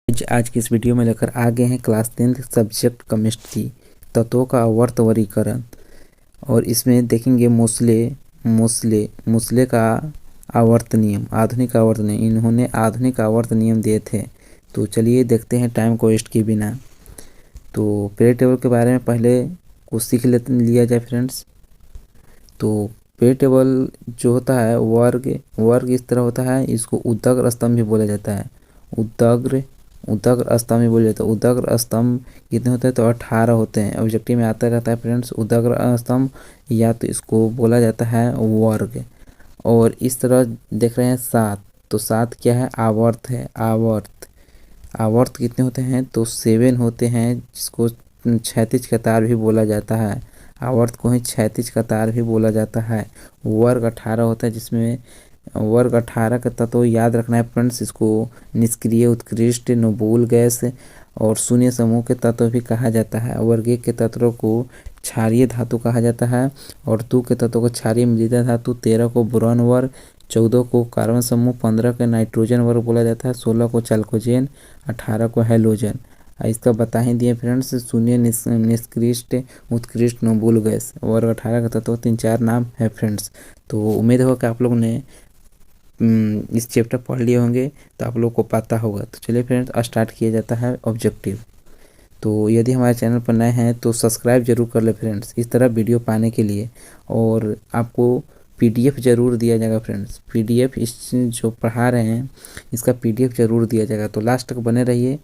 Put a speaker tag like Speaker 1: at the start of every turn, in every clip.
Speaker 1: आज की इस वीडियो में लेकर आ गए हैं क्लास 10 सब्जेक्ट केमिस्ट्री तत्वों का आवर्त वर्गीकरण। और इसमें देखेंगे मूसले का आवर्त नियम, आधुनिक आवर्त नियम। इन्होंने आधुनिक आवर्त नियम दिए थे। तो चलिए देखते हैं टाइम को वेस्ट किए बिना। तो पीरियड टेबल के बारे में पहले कुछ सीख लिया जाए फ्रेंड्स। तो पीरियड टेबल जो होता है वर्ग इस तरह होता है। इसको उदग्र स्तंभ भी बोला जाता है। उदग्र स्तंभ भी बोला जाता है। उदग्र स्तंभ कितने होते हैं? तो 18 होते हैं। ऑब्जेक्टिव में आता रहता है फ्रेंड्स उदग्र स्तंभ, या तो इसको बोला जाता है वर्ग। और इस तरह देख रहे हैं 7, तो 7 क्या है? आवर्त है। आवर्त कितने होते हैं? तो 7 होते हैं, जिसको क्षैतिज कतार भी बोला जाता है। आवर्त को ही क्षैतिज कतार भी बोला जाता है। वर्ग 18 होता है, जिसमें वर्ग 18 का तत्व याद रखना है फ्रेंड्स। इसको निष्क्रिय, उत्कृष्ट, नोबुल गैस और शून्य समूह के तत्व भी कहा जाता है। वर्ग 1 के तत्वों को क्षारीय धातु कहा जाता है, और 2 के तत्वों को क्षारीय मृदा धातु, 13 को बोरॉन वर्ग, 14 को कार्बन समूह, 15 के नाइट्रोजन वर्ग बोला जाता है, 16 को चाल्कोजेन, 18 को हैलोजन। इसका बता ही दिए फ्रेंड्स। शून्य, निष्कृष्ट, उत्कृष्ट, नोबुल गैस। वर्ग 18 का तत्व 3-4 नाम है फ्रेंड्स। तो उम्मीद होगा कि आप लोगों ने इस चैप्टर पढ़ लिए होंगे, तो आप लोग को पता होगा। तो चलिए फ्रेंड्स, स्टार्ट किया जाता है ऑब्जेक्टिव। तो यदि हमारे चैनल पर नए हैं तो सब्सक्राइब जरूर कर ले फ्रेंड्स, इस तरह वीडियो पाने के लिए। और आपको पीडीएफ ज़रूर दिया जाएगा फ्रेंड्स। पीडीएफ इस जो पढ़ा रहे हैं इसका पीडीएफ ज़रूर दिया जाएगा, तो लास्ट तक बने रहिए।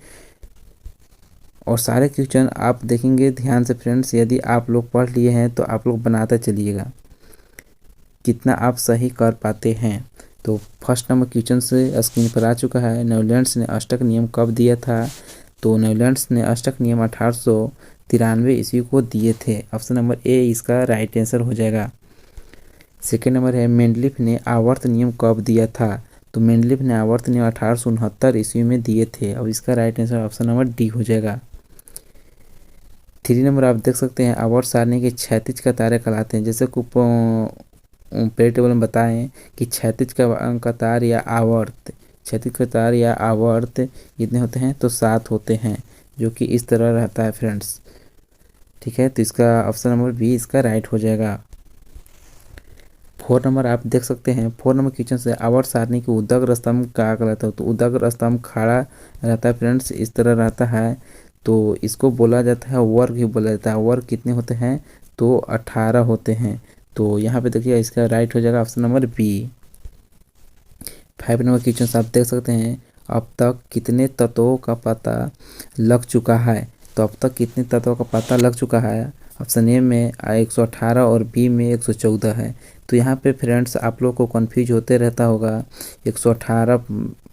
Speaker 1: और सारे क्वेश्चन आप देखेंगे ध्यान से फ्रेंड्स। यदि आप लोग पढ़ लिए हैं तो आप लोग बनाते चलिएगा, कितना आप सही कर पाते हैं। तो फर्स्ट नंबर क्वेश्चन से स्क्रीन पर आ चुका है। न्यूलैंड्स ने अष्टक नियम कब दिया था? तो न्यूलैंड्स ने अष्टक नियम 1893 ईस्वी को दिए थे। ऑप्शन नंबर ए इसका राइट आंसर हो जाएगा। सेकेंड नंबर है मेंडलीफ ने आवर्त नियम कब दिया था? तो मेंडलीफ ने आवर्त नियम 1869 ईस्वी में दिए थे, और इसका right answer option number D हो जाएगा। 3 नंबर आप देख सकते हैं, आवर्त सारणी के क्षैतिज कतारें कहलाते हैं। जैसे पीरियड टेबल में बताएं कि क्षैतिज कतार या आवर्त, क्षैतिज कतार या आवर्त कितने होते हैं? तो 7 होते हैं, जो कि इस तरह रहता है फ्रेंड्स। ठीक है, तो इसका ऑप्शन नंबर बी इसका राइट हो जाएगा। 4 नंबर आप देख सकते हैं। 4 नंबर क्वेश्चन से आवर्त सारणी के उदग्र स्तंभ क्या कहलाता है? तो उदग्र स्तंभ खड़ा रहता है फ्रेंड्स, इस तरह रहता है। तो इसको बोला जाता है वर्ग ही बोला जाता है। वर्ग कितने होते हैं? तो 18 होते हैं। तो यहाँ पे देखिए इसका राइट हो जाएगा option number B. 5 number question आप देख सकते हैं, अब तक कितने तत्वों का पता लग चुका है? तो अब तक कितने तत्वों का पता लग चुका है? ऑप्शन ए में 118 और बी में 114 है। तो यहाँ पे फ्रेंड्स आप लोग को कन्फ्यूज होते रहता होगा। 118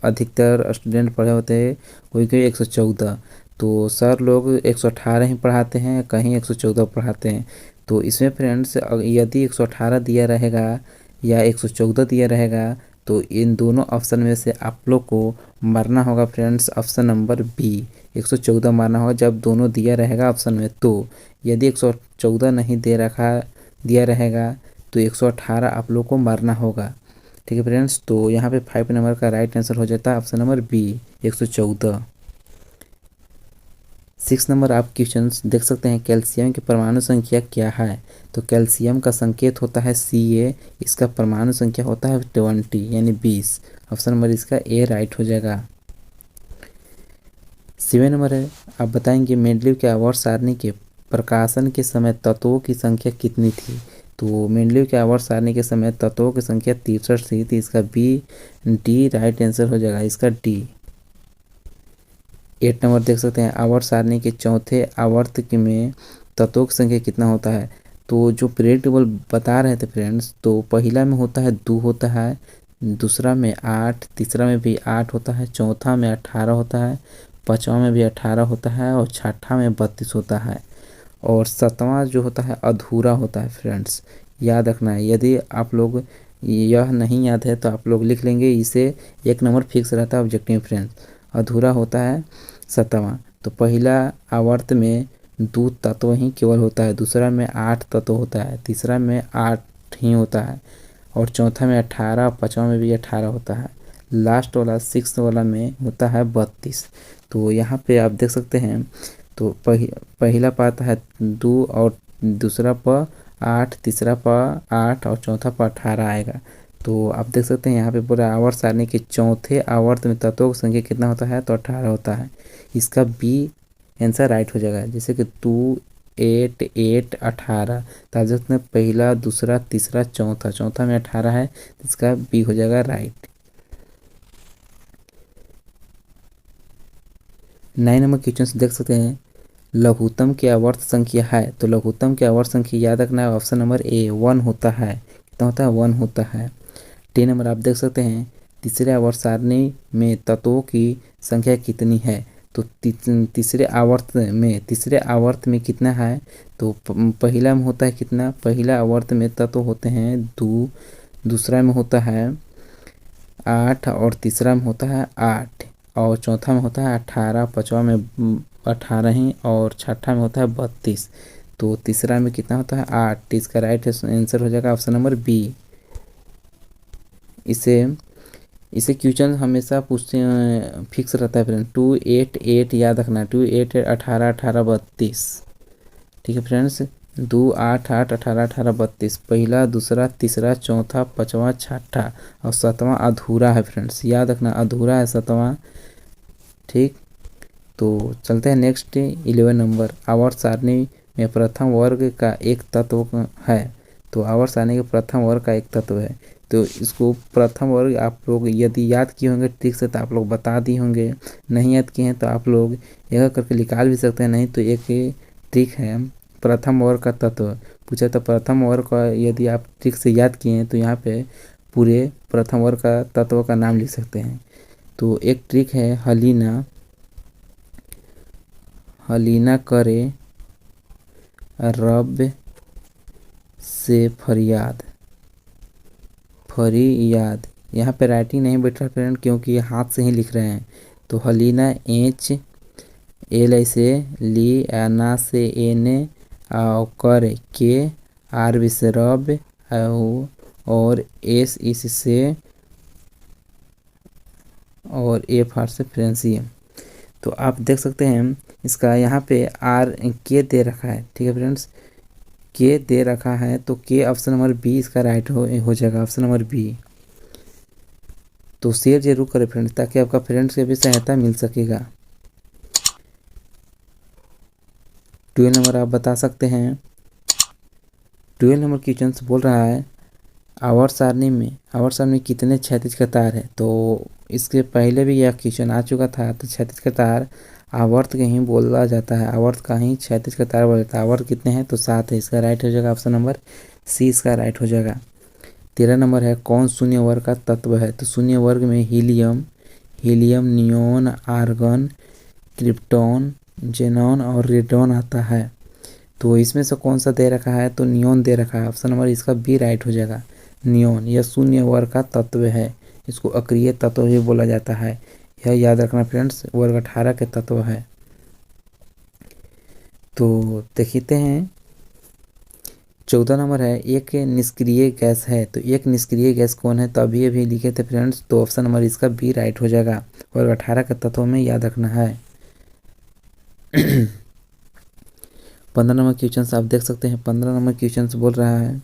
Speaker 1: अधिकतर स्टूडेंट पढ़े होते हैं, कोई कोई 114। तो सर लोग 118 ही पढ़ाते हैं, कहीं 114 पढ़ाते हैं। तो इसमें फ्रेंड्स यदि 118 दिया रहेगा या 114 दिया रहेगा, तो इन दोनों ऑप्शन में से आप लोग को मारना होगा फ्रेंड्स ऑप्शन नंबर बी, 114 मारना होगा जब दोनों दिया रहेगा ऑप्शन में। तो यदि 114 नहीं दिया रहेगा तो 118 आप लोग को मारना होगा। ठीक है फ्रेंड्स, तो यहाँ पे 5 नंबर का राइट आंसर हो जाता है ऑप्शन नंबर बी, 114। 6 नंबर आप क्वेश्चन देख सकते हैं, कैल्शियम की परमाणु संख्या क्या है? तो कैल्शियम का संकेत होता है Ca, इसका परमाणु संख्या होता है 20 यानी 20। ऑप्शन नंबर इसका ए राइट हो जाएगा। 7 नंबर है, आप बताएंगे मेंडलीव के आवर्त सारणी के प्रकाशन के समय तत्वों की संख्या कितनी थी? तो मेंडलीव के आवर्त सारणी के समय तत्वों की संख्या 63 थी, तो इसका डी राइट आंसर हो जाएगा, इसका डी। 8 नंबर देख सकते हैं, आवर्त सारणी के चौथे आवर्त में तत्वों की संख्या कितना होता है? तो जो पीरियड टेबल बता रहे थे फ्रेंड्स, तो पहला में होता है 2 होता है, दूसरा में 8, तीसरा में भी 8 होता है, चौथा में 18 होता है, पाँचवा में भी 18 होता है, और छठा में 32 होता है, और सातवां जो होता है अधूरा होता है फ्रेंड्स। याद रखना है, यदि आप लोग यह नहीं याद है तो आप लोग लिख लेंगे, इसे 1 नंबर फिक्स रहता है ऑब्जेक्टिव फ्रेंड्स। अधूरा होता है 7वां। तो पहला आवर्त में 2 तत्व ही केवल होता है, दूसरा में 8 तत्व होता है, तीसरा में 8 ही होता है, और चौथा में 18, पाँचवा में भी 18 होता है, लास्ट वाला 6 वाला में होता है 32। तो यहाँ पे आप देख सकते हैं, तो पहला प आता है 2 और दूसरा प 8, तीसरा प 8 और चौथा प 18 आएगा। तो आप देख सकते हैं यहाँ पे पूरा आवर्त सारणी के चौथे आवर्त में तत्वों की संख्या कितना होता है, तो 18 होता है। इसका बी आंसर राइट हो जाएगा, जैसे कि 2, 8, 8, 18। तो आप देख सकते हैं पहला, दूसरा, तीसरा, चौथा, चौथा में 18 है, इसका बी हो जाएगा राइट। 9 नंबर क्वेश्चन देख सकते हैं, लघुत्तम की आवर्त संख्या है। तो लघुत्तम की आवर्त संख्या याद रखना है, ऑप्शन नंबर ए 1 होता है। कितना होता है, 1 होता है। 10 नंबर आप देख सकते हैं, तीसरे आवर्त सारणी में तत्वों की संख्या कितनी है। तो तीसरे आवर्त में कितना है, तो पहला में होता है कितना, पहला आवर्त में तत्व होते हैं 2, दूसरा में होता है 8 और तीसरा में होता है 8 और चौथा में होता है 18, पाँचवा में 18 ही और छठा में होता है 32। तो तीसरा में कितना होता है 8। इसका राइट आंसर हो जाएगा ऑप्शन नंबर बी। इसे क्वेश्चन हमेशा पूछते हैं, फिक्स रहता है फ्रेंड। 2, 8, 8 याद रखना, 2, 8, 18, 18, 32। ठीक है फ्रेंड्स, 2, 8, 8, 18, 18, 32। पहला, दूसरा, तीसरा, चौथा, पाँचवा, छठा और सातवां अधूरा है फ्रेंड्स, याद रखना अधूरा है सातवां। ठीक, तो चलते हैं नेक्स्ट 11 नंबर। आवर्त सारणी में प्रथम वर्ग का एक तत्व है। तो आवर्त सारणी के प्रथम वर्ग का एक तत्व है, तो इसको प्रथम वर्ग आप लोग यदि याद किए होंगे ठीक से तो आप लोग बता दिए होंगे, नहीं याद किए हैं तो आप लोग एक करके निकाल भी सकते हैं। नहीं तो एक ट्रिक है, प्रथम वर्ग का तत्व पूछा तो प्रथम वर्ग का यदि आप ठीक से याद किए हैं तो यहाँ पे पूरे प्रथम वर्ग का तत्व का नाम लिख सकते हैं। तो एक ट्रिक है, हलीना करे रब से फरियाद। यहाँ पे राइटिंग नहीं बैठ रहा फ्रेंड, क्योंकि ये हाथ से ही लिख रहे हैं। तो हलीना एच एल ऐसे ली, ना से एने कर के, आर भी से रब और एस इस से और ए फार से फ्रेंसियम। तो आप देख सकते हैं इसका यहाँ पे आर के दे रखा है। ठीक है फ्रेंड्स, के दे रखा है तो के ऑप्शन नंबर बी इसका राइट हो जाएगा, ऑप्शन नंबर बी। तो शेयर जरूर करें फ्रेंड्स, ताकि आपका फ्रेंड्स से भी सहायता मिल सकेगा। 12 नंबर आप बता सकते हैं। 12 नंबर क्वेश्चन बोल रहा है, आवर्त सारणी में कितने क्षैतिज कतार है। तो इसके पहले भी यह क्वेश्चन आ चुका था। तो क्षैतिज कतार आवर्त के ही बोला जाता है, आवर्त का ही क्षैतिज कतार बोला जाता है। आवर्त कितने हैं, तो 7 है, इसका राइट हो जाएगा ऑप्शन नंबर सी, इसका राइट हो जाएगा। 13 नंबर है, कौन शून्य वर्ग का तत्व है। तो शून्य वर्ग में helium, neon, argon, krypton, xenon और रेडॉन आता है। तो इसमें से कौन सा दे रखा है, तो नियोन दे रखा है, ऑप्शन नंबर इसका बी राइट हो जाएगा। नियोन यह शून्य वर्ग का तत्व है, इसको अक्रिय तत्व भी बोला जाता है, यह याद रखना फ्रेंड्स, वर्ग 18 के तत्व है। तो देखते हैं 14 नंबर है, एक निष्क्रिय गैस है। तो एक निष्क्रिय गैस कौन है, तो अभी लिखे थे फ्रेंड्स, तो ऑप्शन नंबर इसका बी राइट हो जाएगा, वर्ग 18 के तत्वों में याद रखना है। 15 नंबर क्वेश्चन आप देख सकते हैं। 15 नंबर क्वेश्चन बोल रहा है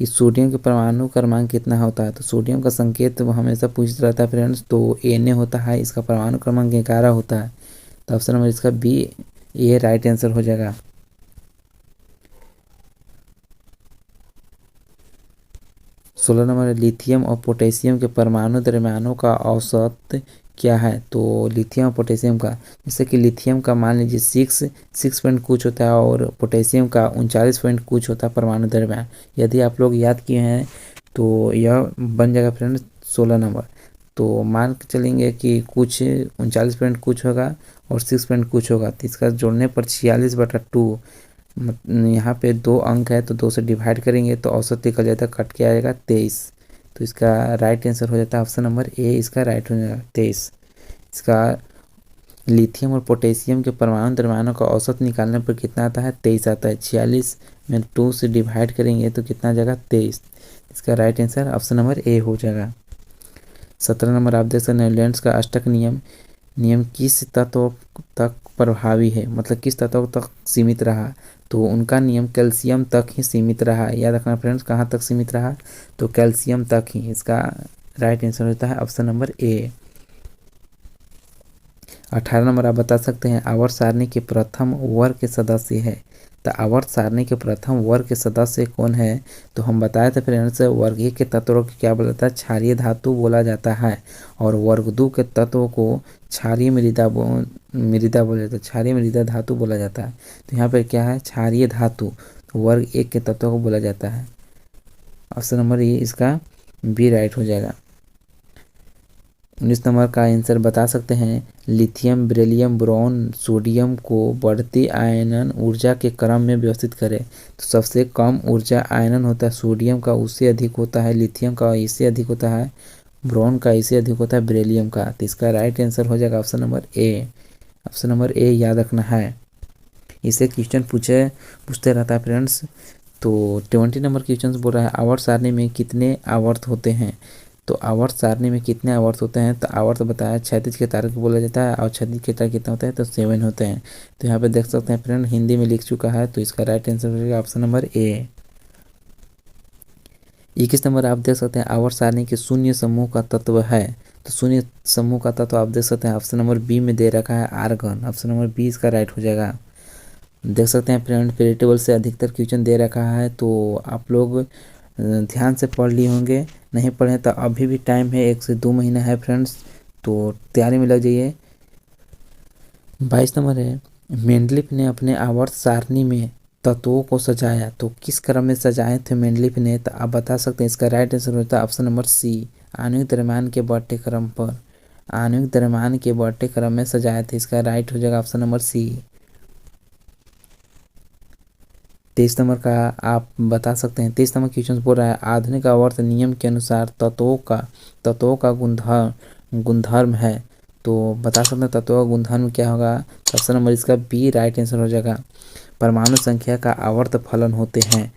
Speaker 1: कि सोडियम के परमाणु क्रमांक कितना होता है। तो सोडियम का संकेत वो हमेशा पूछता रहता है फ्रेंड्स, तो Na होता है, इसका परमाणु क्रमांक 11 होता है। तो ऑप्शन नंबर इसका बी ये राइट आंसर हो जाएगा। 16 नंबर, लिथियम और पोटेशियम के परमाणु द्रव्यमानों का औसत क्या है। तो लिथियम और पोटेशियम का, जैसे कि लिथियम का मान लीजिए 6 पॉइंट कुछ होता है और पोटेशियम का 39 पॉइंट कुछ होता है परमाणु द्रव्यमान। यदि आप लोग याद किए हैं तो यह बन जाएगा फ्रेंड्स 16 नंबर। तो मान के चलेंगे कि कुछ 39 पॉइंट कुछ होगा और 6 पॉइंट कुछ होगा, तो इसका जोड़ने पर 46/2। यहाँ पे 2 अंक है तो 2 से डिवाइड करेंगे तो औसत निकल जाता है, कट के आएगा 23। तो इसका राइट आंसर हो जाता है ऑप्शन नंबर ए, इसका राइट हो जाएगा 23। इसका लिथियम और पोटेशियम के परमाणु द्रव्यमानों का औसत निकालने पर कितना आता है, 23 आता है। 46 में 2 से डिवाइड करेंगे तो कितना आ जाएगा, 23। इसका right answer option number A हो जाएगा। 17 नंबर आप देख सकते हैं, न्यूलैंड्स का अष्टक नियम नियम किस तत्व तक प्रभावी है, मतलब किस तत्व तक सीमित रहा, तो उनका नियम कैल्शियम तक ही सीमित रहा। याद रखना फ्रेंड्स, कहाँ तक सीमित रहा, तो कैल्शियम तक ही। इसका राइट आंसर होता है ऑप्शन नंबर ए। 18 नंबर आप बता सकते हैं आवर्त सारणी के प्रथम वर्ग के सदस्य है। तो आवर्त सारणी के प्रथम वर्ग के सदस्य कौन है, तो हम बताए थे फ्रेंड्स, वर्गीय के तत्वों को क्या बोला जाता है, क्षारीय धातु बोला जाता है। और वर्ग दो के तत्वों को क्षारीय मृदा बोला जाता है, क्षारीय मृदा धातु बोला जाता है। तो यहाँ पर क्या है, क्षारीय धातु। तो वर्ग एक के तत्वों को बोला जाता है। ऑप्शन नंबर ए इसका बी राइट हो जाएगा। 19 नंबर का आंसर बता सकते हैं, लिथियम, बेरिलियम, बोरॉन, सोडियम को बढ़ती आयनन ऊर्जा के क्रम में व्यवस्थित करें। तो सबसे कम ऊर्जा आयनन होता है सोडियम का, उससे अधिक होता है लिथियम का, इससे अधिक होता है बोरॉन का, इससे अधिक होता है बेरिलियम का। तो इसका राइट आंसर हो जाएगा option number A. Option number A याद रखना है, इसे क्वेश्चन पूछते रहता है फ्रेंड्स। तो 20 नंबर क्वेश्चन बोल रहा है आवर्त सारणी में कितने आवर्त होते हैं। तो आवर्त सारणी में कितने आवर्त होते हैं, तो आवर्त बताया क्षैतिज के तारक बोला जाता है, और क्षैतिज के तारक कितना होता है, तो 7 होते हैं। तो यहाँ पे देख सकते हैं फ्रेंड, हिंदी में लिख चुका है, तो इसका राइट आंसर हो जाएगा ऑप्शन नंबर ए। 21 नंबर आप देख सकते हैं आवर्त सारणी के शून्य समूह का तत्व है। तो शून्य समूह का तत्व आप देख सकते हैं ऑप्शन नंबर बी में दे रखा है आर्गन। ऑप्शन नंबर बी इसका राइट हो जाएगा। देख सकते हैं फ्रेंड, पेरिटेबल से अधिकतर क्वेश्चन दे रखा है, तो आप लोग ध्यान से पढ़ लिए होंगे। नहीं पढ़े तो अभी भी टाइम है, 1 से 2 महीना है फ्रेंड्स, तो तैयारी में लग जाइए। 22 नंबर है, मेंडलीफ ने अपने आवर्त सारणी में तत्वों को सजाया। तो किस क्रम में सजाए थे मेंडलीफ ने, तो आप बता सकते हैं। इसका राइट आंसर होता है ऑप्शन नंबर सी, आणविक द्रव्यमान के बढ़ते क्रम पर। आणविक द्रव्यमान के बढ़ते क्रम में सजाए थे, इसका राइट हो जाएगा ऑप्शन नंबर सी। 23 नंबर का आप बता सकते हैं। 23 नंबर क्वेश्चन बोल रहा है आधुनिक आवर्त नियम के अनुसार तत्वों का गुणधर्म है। तो बता सकते हैं तत्वों का गुणधर्म क्या होगा, तो ऑप्शन नंबर इसका बी राइट आंसर हो जाएगा, परमाणु संख्या का आवर्त फलन होते हैं।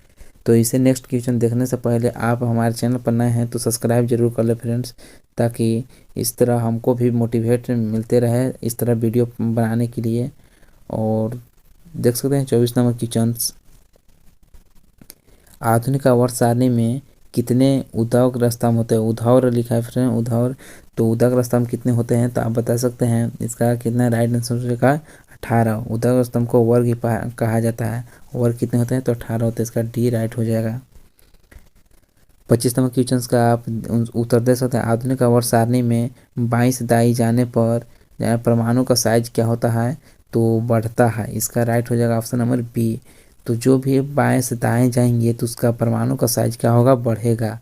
Speaker 1: तो इसे नेक्स्ट क्वेश्चन देखने से पहले आप हमारे चैनल पर नए हैं तो सब्सक्राइब जरूर कर ले फ्रेंड्स, ताकि इस तरह हमको भी मोटिवेट मिलते रहे इस तरह वीडियो बनाने के लिए। और देख सकते हैं 24 नंबर क्वेश्चन, आधुनिक आवर्त सारणी में कितने उद्वाहक स्तंभ होते हैं। उद्वाहक लिखा है फ्रेंड, उद्वाहक। तो उद्वाहक स्तंभ कितने होते हैं, तो आप बता सकते हैं। इसका कितना राइट आंसर का 18। उद्वाहक स्तंभ को वर्ग ही कहा जाता है। वर्ग कितने होते हैं, तो 18 होते हैं। इसका डी राइट हो जाएगा। 25 नंबर क्वेश्चन का आप उत्तर दे सकते हैं। आधुनिक आवर्त सारणी में 22 दाई जाने पर परमाणु का साइज क्या होता है, तो बढ़ता है। इसका राइट हो जाएगा ऑप्शन नंबर बी। तो जो भी बाएं से दाएं जाएंगे तो उसका परमाणु का साइज क्या होगा, बढ़ेगा।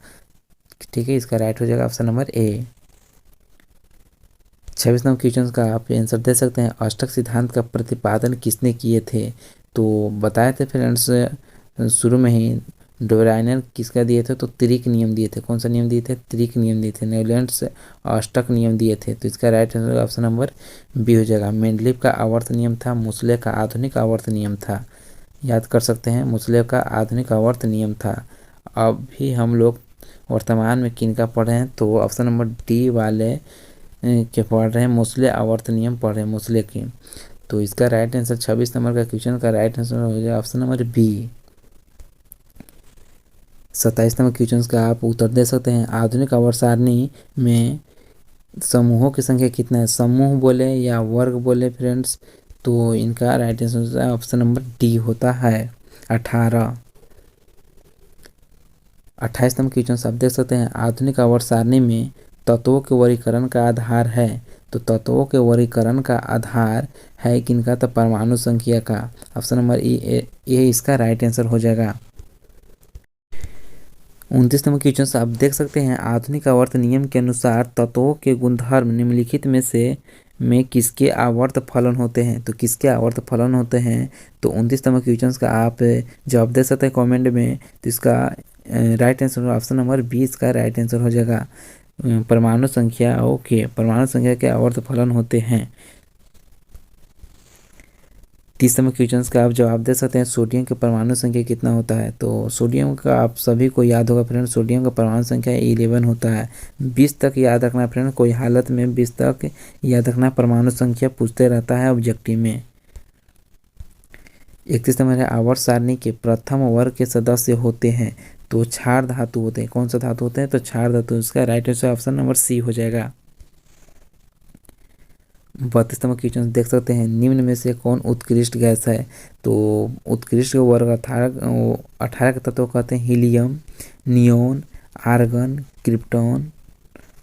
Speaker 1: ठीक है, इसका राइट हो जाएगा option number A. 26 number question का आप आंसर दे सकते हैं अष्टक सिद्धांत का प्रतिपादन किसने किए थे। तो बताए थे फ्रेंड्स शुरू में ही, डोराइनर किसका दिए थे, तो त्रिक नियम दिए थे। कौन सा नियम दिए थे, त्रिक नियम दिए थे। न्यूलैंड्स अष्टक नियम दिए थे। तो इसका right answer option number B हो जाएगा। मेंडलीफ का आवर्त नियम था, मोसले का आधुनिक आवर्त नियम था। याद कर सकते हैं, मोसले का आधुनिक आवर्त नियम था। अब भी हम लोग वर्तमान में किनका पढ़ रहे हैं, तो ऑप्शन नंबर डी वाले के पढ़ रहे हैं, मोसले आवर्त नियम पढ़ रहे हैं, मोसले की। तो इसका राइट आंसर 26 नंबर का क्वेश्चन का राइट आंसर हो जाएगा option number B. 27 number question का आप उत्तर दे सकते हैं आधुनिक आवर्त सारणी में समूहों की संख्या कितना है। समूह बोले या वर्ग बोले फ्रेंड्स, तो इनका right answer option number D होता है 18। 28 नंबर क्वेश्चन आप देख सकते हैं आधुनिक आवर्त सारणी में तत्वों के वर्गीकरण का आधार है। तो तत्वों के वर्गीकरण का आधार है किनका, तो परमाणु संख्या का। ऑप्शन नंबर ए इसका राइट आंसर हो जाएगा। 29 नंबर क्वेश्चन आप देख सकते हैं आधुनिक आवर्त नियम के अनुसार तत्वों के गुणधर्म निम्नलिखित में किसके आवर्त फलन होते हैं। तो किसके आवर्त फलन होते हैं, तो 29 नंबर क्वेश्चन का आप जवाब दे सकते हैं कमेंट में। तो इसका राइट आंसर ऑप्शन नंबर 20 का राइट आंसर हो जाएगा, परमाणु संख्याओं के आवर्त फलन होते हैं। 30 नंबर क्वेश्चन का आप जवाब दे सकते हैं, सोडियम के परमाणु संख्या कितना होता है। तो सोडियम का आप सभी को याद होगा फ्रेंड, सोडियम का परमाणु संख्या 11 होता है। 20 तक याद रखना फ्रेंड, कोई हालत में 20 तक याद रखना, परमाणु संख्या पूछते रहता है ऑब्जेक्टिव में। 31 नंबर है, आवर्त सारणी के प्रथम वर्ग के सदस्य होते हैं तो क्षार धातु होते हैं। कौन सा धातु होते हैं? तो क्षार धातु। इसका right answer option number C हो जाएगा। 32 नंबर क्वेश्चन देख सकते हैं, निम्न में से कौन उत्कृष्ट गैस है। तो उत्कृष्ट वर्ग 18 के तत्व कहते हैं, helium, neon, argon, krypton,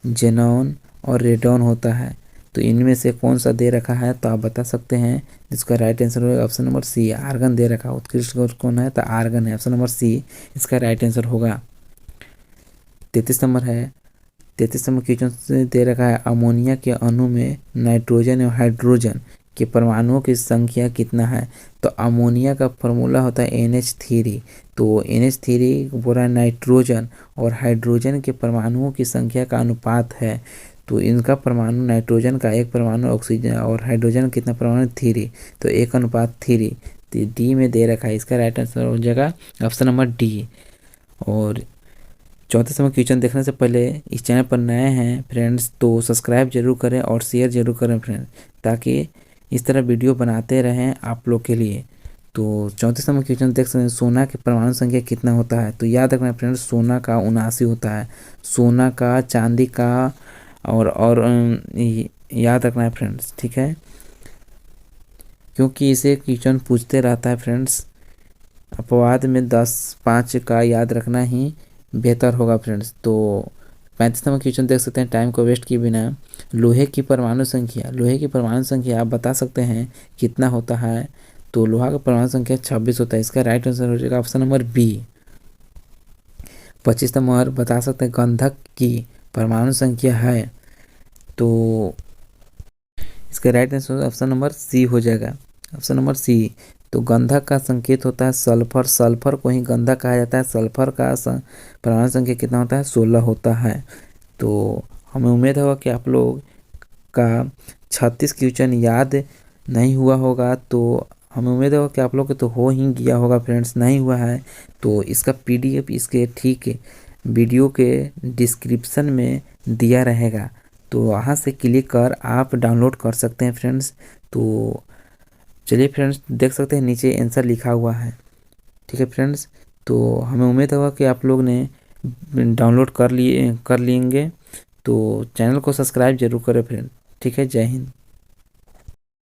Speaker 1: xenon और रेडॉन होता है। तो इनमें से कौन सा दे रखा है तो आप बता सकते हैं। जिसका राइट आंसर होगा ऑप्शन नंबर सी, आर्गन दे रखा है। उत्कृष्ट गैस कौन है तो आर्गन है, ऑप्शन नंबर सी इसका राइट आंसर होगा। 33 नंबर है, 33 नंबर क्वेश्चन दे रखा है, अमोनिया के अणु में नाइट्रोजन और हाइड्रोजन के परमाणुओं की संख्या कितना है। तो अमोनिया का फॉर्मूला होता है NH3। तो NH3 बोला नाइट्रोजन और हाइड्रोजन के परमाणुओं की संख्या का अनुपात है। तो इनका परमाणु, नाइट्रोजन का एक परमाणु, ऑक्सीजन और हाइड्रोजन कितना परमाणु 3, तो 1:3। तो डी में दे रखा है, इसका राइट आंसर हो जाएगा ऑप्शन नंबर डी। और 34 नंबर क्वेश्चन देखने से पहले इस चैनल पर नए हैं फ्रेंड्स तो सब्सक्राइब जरूर करें और शेयर जरूर करें फ्रेंड्स, ताकि इस तरह वीडियो बनाते रहें आप लोग के लिए। तो 34 नंबर क्वेश्चन देख सकते हैं, सोना की परमाणु संख्या कितना होता है। तो याद रखना फ्रेंड्स, सोना का 79 होता है। सोना का, चांदी का और याद रखना है फ्रेंड्स, ठीक है, क्योंकि इसे क्वेश्चन पूछते रहता है फ्रेंड्स। अपवाद में 10-5 का याद रखना ही बेहतर होगा फ्रेंड्स। तो 35 नंबर क्वेश्चन देख सकते हैं, टाइम को वेस्ट किए बिना, लोहे की परमाणु संख्या, लोहे की परमाणु संख्या आप बता सकते हैं कितना होता है। तो लोहा का परमाणु संख्या 26 होता है। इसका राइट आंसर हो जाएगा ऑप्शन नंबर बी। 25 नंबर बता सकते हैं, गंधक की परमाणु संख्या है। तो इसका right answer option number C हो जाएगा, ऑप्शन नंबर सी। तो गंधक का संकेत होता है सल्फर, सल्फर को ही गंधक कहा जाता है। सल्फर का परमाणु संख्या कितना होता है? 16 होता है। तो हमें उम्मीद होगा कि आप लोग का 36 क्वेश्चन याद नहीं हुआ होगा। तो हमें उम्मीद होगा कि आप लोग के तो हो ही गया होगा फ्रेंड्स। नहीं हुआ है तो इसका PDF इसके ठीक वीडियो के डिस्क्रिप्शन में दिया रहेगा, तो वहाँ से क्लिक कर आप डाउनलोड कर सकते हैं फ्रेंड्स। तो चलिए फ्रेंड्स, देख सकते हैं नीचे आंसर लिखा हुआ है, ठीक है फ्रेंड्स। तो हमें उम्मीद होगा कि आप लोग ने डाउनलोड कर लेंगे। तो चैनल को सब्सक्राइब जरूर करें फ्रेंड, ठीक है। जय हिंद।